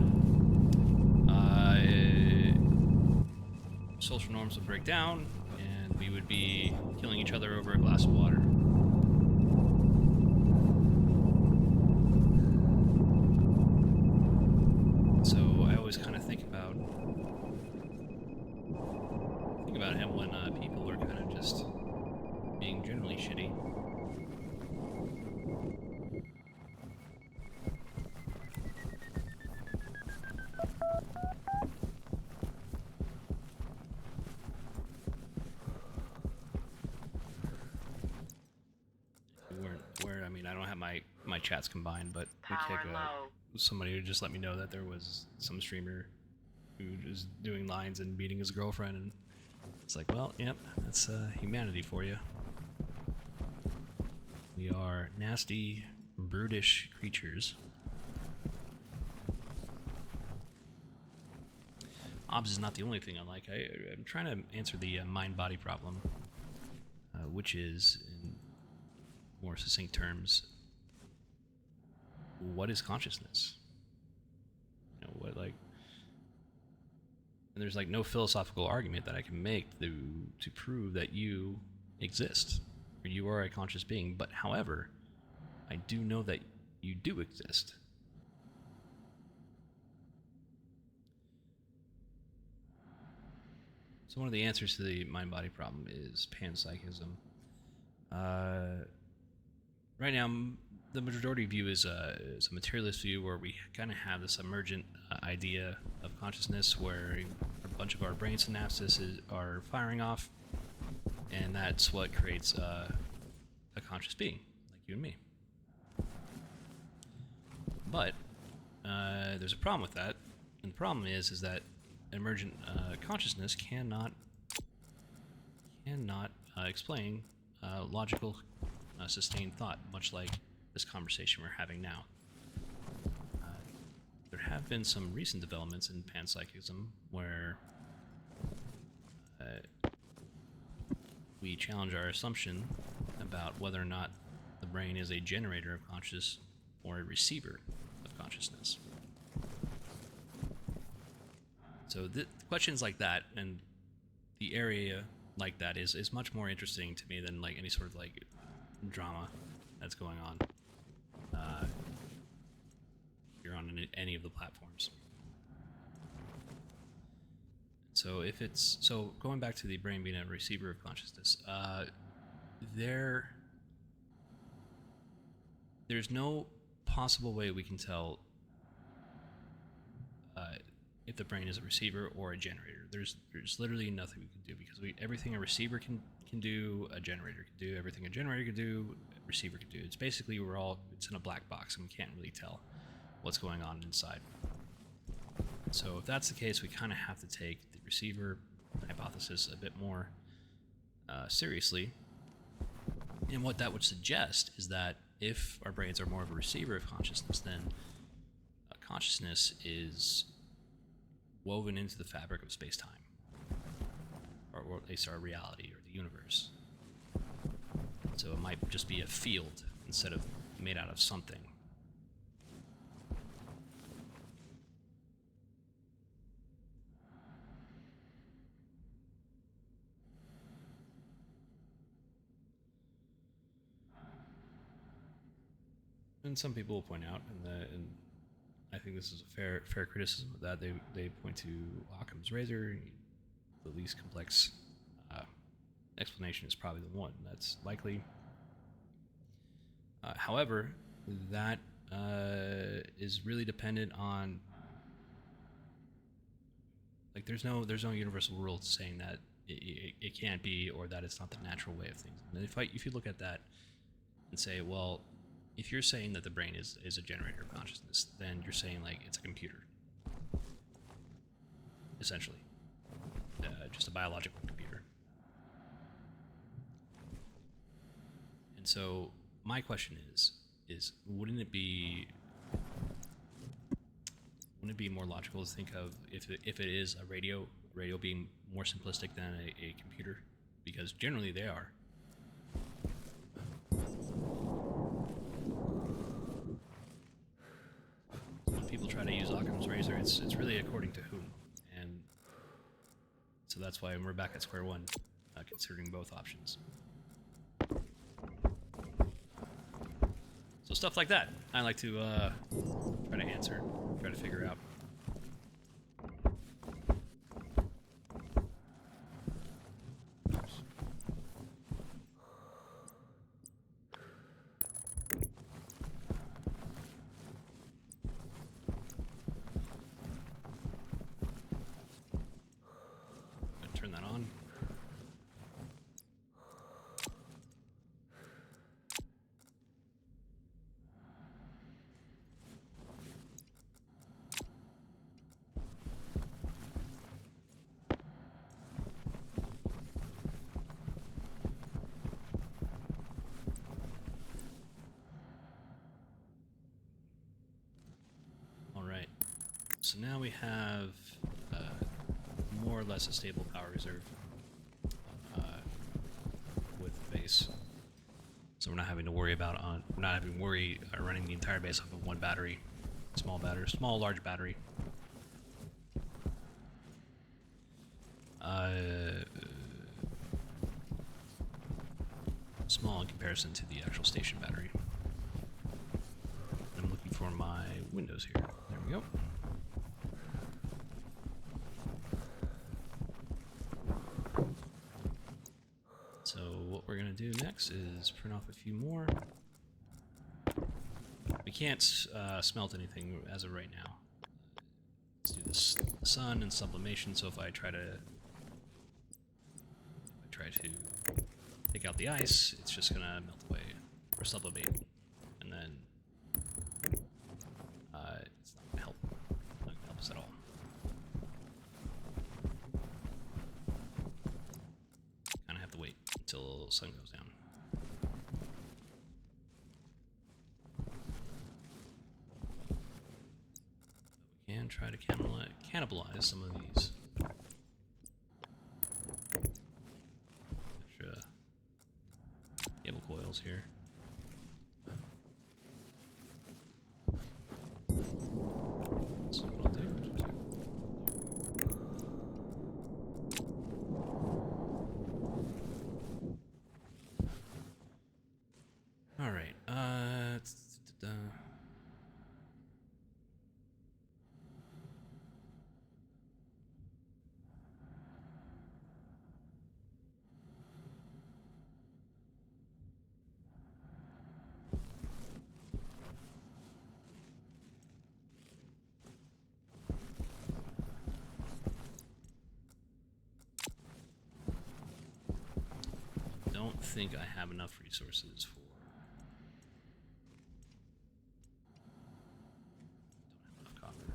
social norms would break down, and we would be killing each other over a glass of water. So I always kind of think about him when people are kind of just being generally shitty. I mean, I don't have my chats combined, but we Power kick low. somebody who just let me know that there was some streamer who was doing lines and beating his girlfriend, and it's like, well, yep, that's humanity for you. We are nasty, brutish creatures. Obs is not the only thing I like. I'm trying to answer the mind-body problem, which is, in more succinct terms, what is consciousness? You know, what, like, and there's like no philosophical argument that I can make to prove that you exist or you are a conscious being. But however, I do know that you do exist. So one of the answers to the mind-body problem is panpsychism. Right now, the majority view is a materialist view where we kind of have this emergent idea of consciousness where a bunch of our brain synapses are firing off, and that's what creates a conscious being, like you and me. But there's a problem with that, and the problem is that emergent consciousness cannot explain logical sustained thought, much like this conversation we're having now. There have been some recent developments in panpsychism where we challenge our assumption about whether or not the brain is a generator of consciousness or a receiver of consciousness. So questions like that and the area like that is much more interesting to me than like any sort of like drama that's going on here on any of the platforms. So going back to the brain being a receiver of consciousness, there's no possible way we can tell if the brain is a receiver or a generator. There's literally nothing we can do because everything a receiver can do, a generator can do. Everything a generator can do, a receiver can do. It's basically it's in a black box and we can't really tell what's going on inside. So if that's the case, we kind of have to take the receiver hypothesis a bit more seriously. And what that would suggest is that if our brains are more of a receiver of consciousness, then consciousness is woven into the fabric of space-time, or at least our reality or the universe. So it might just be a field instead of made out of something. And some people will point out, and I think this is a fair criticism of that. They point to Occam's razor. The least complex explanation is probably the one that's likely. However, that is really dependent on Like there's no universal rule saying that it can't be, or that it's not the natural way of things. And if you look at that and say, well, if you're saying that the brain is a generator of consciousness, then you're saying like it's a computer, essentially, just a biological computer. And so my question is wouldn't it be more logical to think of if it is a radio being more simplistic than a computer, because generally they are. When people try to use Occam's razor, it's really according to whom, and so that's why we're back at square one, considering both options. So stuff like that, I like to try to answer, try to figure out. Turn that on. So now we have more or less a stable power reserve with the base. So we're not having to worry running the entire base off of one battery, large battery. Small in comparison to the actual station battery. I'm looking for my windows here. There we go. So what we're going to do next is print off a few more. We can't smelt anything as of right now. Let's do this sun and sublimation. So if I try to take out the ice, it's just gonna melt away or sublimate, and then it's not gonna help. Not gonna help us at all. Kind of have to wait until the sun goes down. We can try to cannibalize some of these. Extra cable coils here. So what I'll do. All right. Don't think I have enough resources for. Don't have enough copper.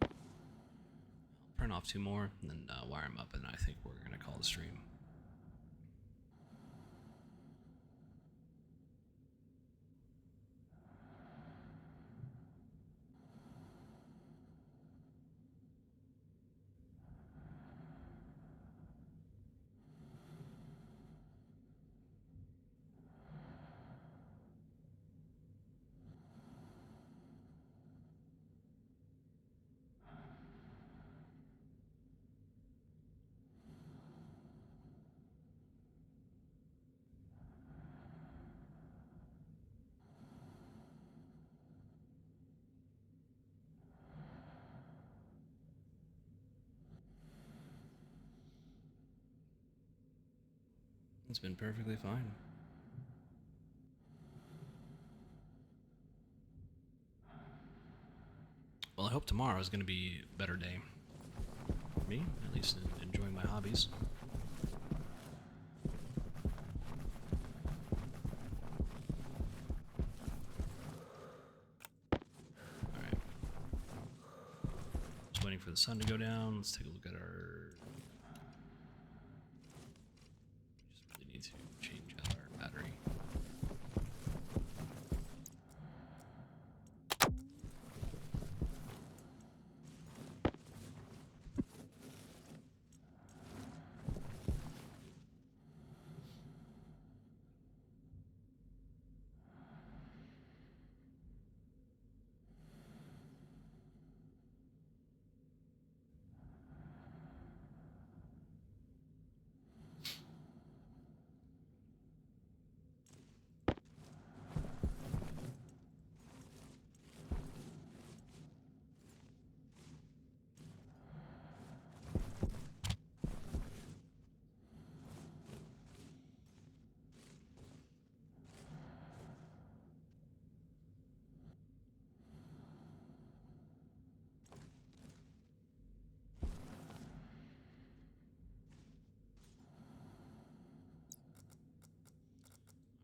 I'll print off 2 more and then wire them up, and I think we're gonna call the stream. It's been perfectly fine. Well, I hope tomorrow is going to be a better day. For me, at least enjoying my hobbies. Alright. Just waiting for the sun to go down. Let's take a look at our... Just really need to change out our battery.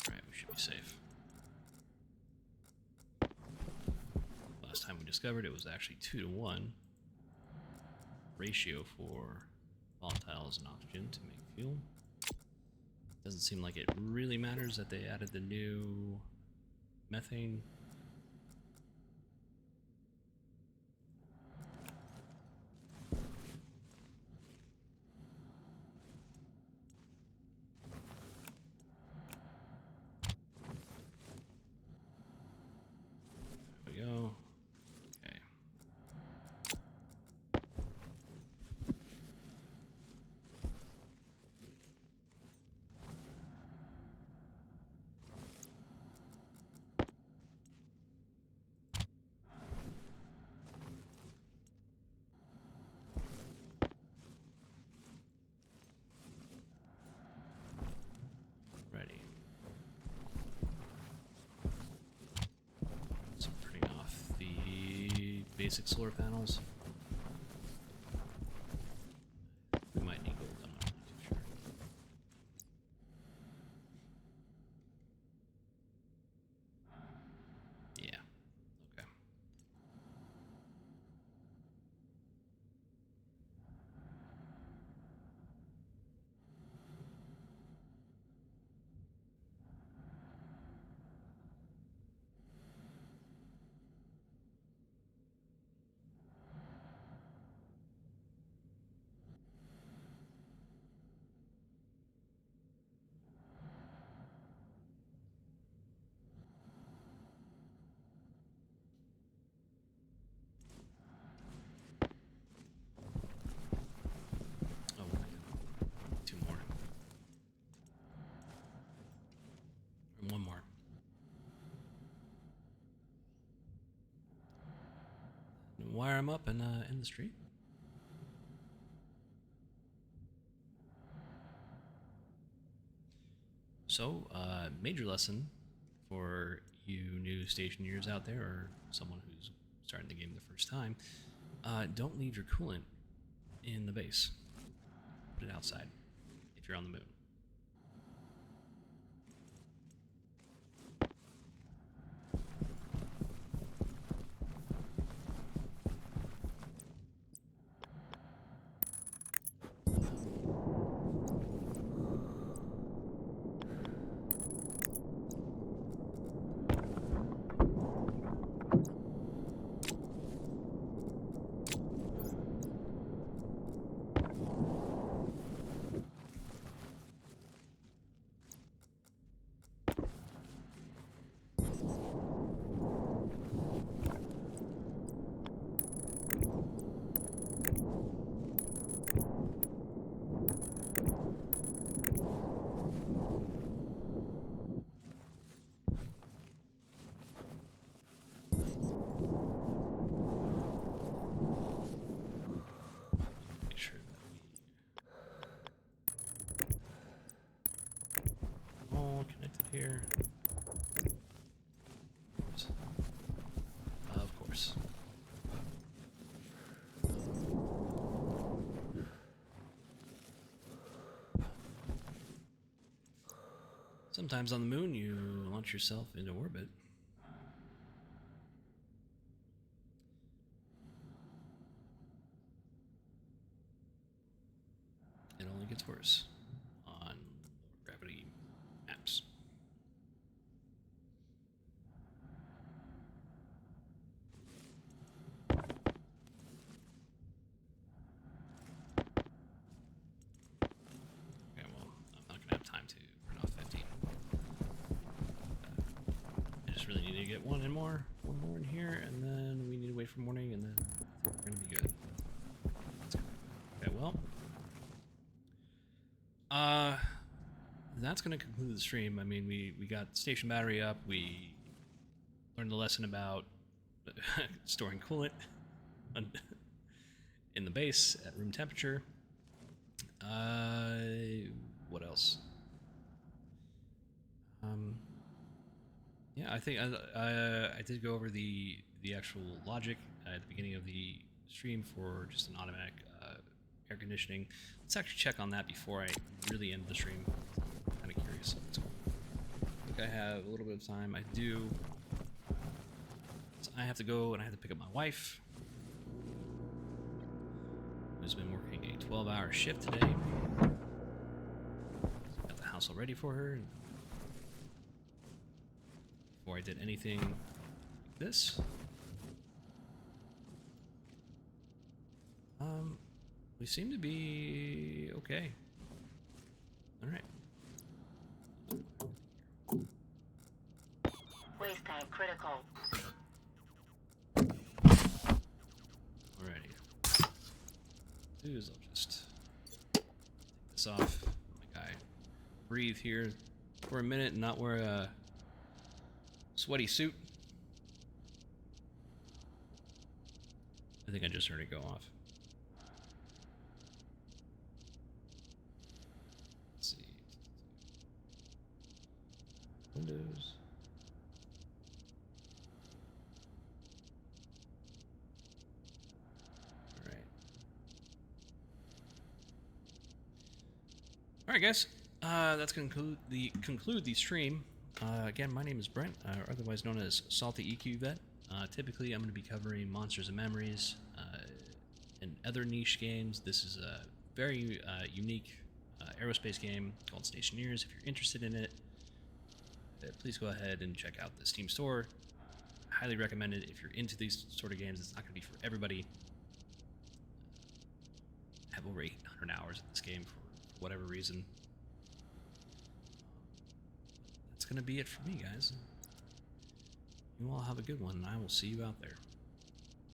Alright, we should be safe. Last time we discovered it was actually 2-to-1 ratio for volatiles and oxygen to make fuel. Doesn't seem like it really matters that they added the new methane. There we go. Okay. Ready. So turning off the basic solar panels. We might need gold, I'm not really too sure. Yeah. Okay. Oh, two more. And one more. And wire them up and in the street. So, major lesson for you new stationers out there, or someone who's starting the game the first time, don't leave your coolant in the base. Put it outside if you're on the moon. connected here. Of course. Sometimes on the moon you launch yourself into orbit. It only gets worse on gravity maps. Okay, well, I'm not gonna have time to print off 15. I just really need to get one more in here, and then we need to wait for morning, and then I think we're gonna be good. Okay, well. That's going to conclude the stream. I mean, we got station battery up. We learned the lesson about storing coolant in the base at room temperature. What else? Yeah, I think I did go over the actual logic at the beginning of the stream for just an automatic air conditioning. Let's actually check on that before I really end the stream. I'm kind of curious. I think I have a little bit of time. I do. So I have to go and I have to pick up my wife, who's been working a 12-hour shift today. Got the house all ready for her. Before I did anything like this. We seem to be okay. All right. Waste tank critical. Alrighty. Do is I'll just take this off. My guy, breathe here for a minute and not wear a sweaty suit. I think I just heard it go off. Let's see. Windows. Alright. Alright guys. That's going to conclude the stream. Again, my name is Brent, otherwise known as Salty EQ Vet. Typically, I'm going to be covering Monsters and Memories and other niche games. This is a very unique aerospace game called Stationeers. If you're interested in it, please go ahead and check out the Steam store. Highly recommend it if you're into these sort of games. It's not going to be for everybody. I have over 800 hours of this game for whatever reason. That's going to be it for me, guys. You all have a good one, and I will see you out there.